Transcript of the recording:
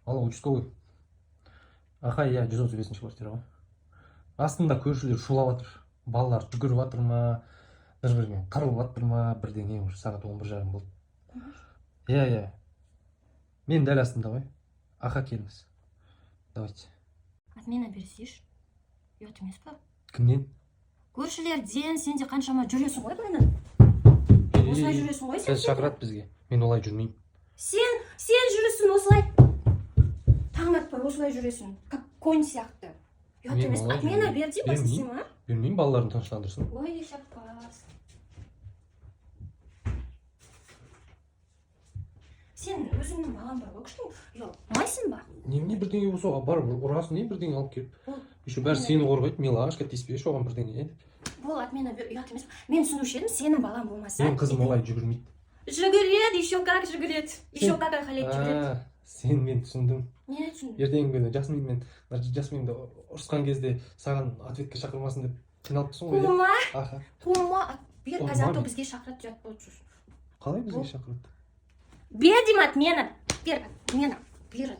Алло, участковый. Аха, иә, 135-ші квартира ғой. Астында көршілер шулап жатыр. Балалар жүгіріп жатыр ма, бір-біріне қырылып жатыр ма, бірдеңе, уже сағат 11:30 болды. Иә. Мен дәл астында ғой. Аха, келіңіз. Давайте. Отмена берсейші. Ұят емес па? Кімнен? Көршілерден сен де қаншама жүресің ғой бұлайнан. Осылай жүресің ғой сен. Сіз шақырат бізге. Мен олай жүрмеймін. Сен жүресің осылай. Таң атпай осылай жүресің. Как конь сияқты. Ұят емес. Отмена бер дей бастысың ма? Бермеймін, балаларын тыныштандырсын. Ой, шаппас. Сен өзіңнің балаң бар ғой, кішкене ұялмайсың ба? Немене бірдеңе болса, бар ұрасың, не бірдеңе алып келіп. Еще бәрі сені қорғайды, милашка, тиіспеші оған бірдеңе. Бол, отмена бер, ұят емес. Мен түсінуші едім, сенің балаң болмаса. Мен қызым олай жүгірмейді. Жүгіреді, еще как жүгіреді. Еще как айқайлап жүгіреді. Сен мен түсіндім. Не түсіндің? Ертеңгі күні Жасминді ұрысқан кезде саған ответке шақырмасын деп қиналыпсың ғой. Қума, бер, қазір ато бізге шақырады, жат болды жүр. Қалай бізге шақырады? Бер деймін отмена. Бер, отмена. Бер.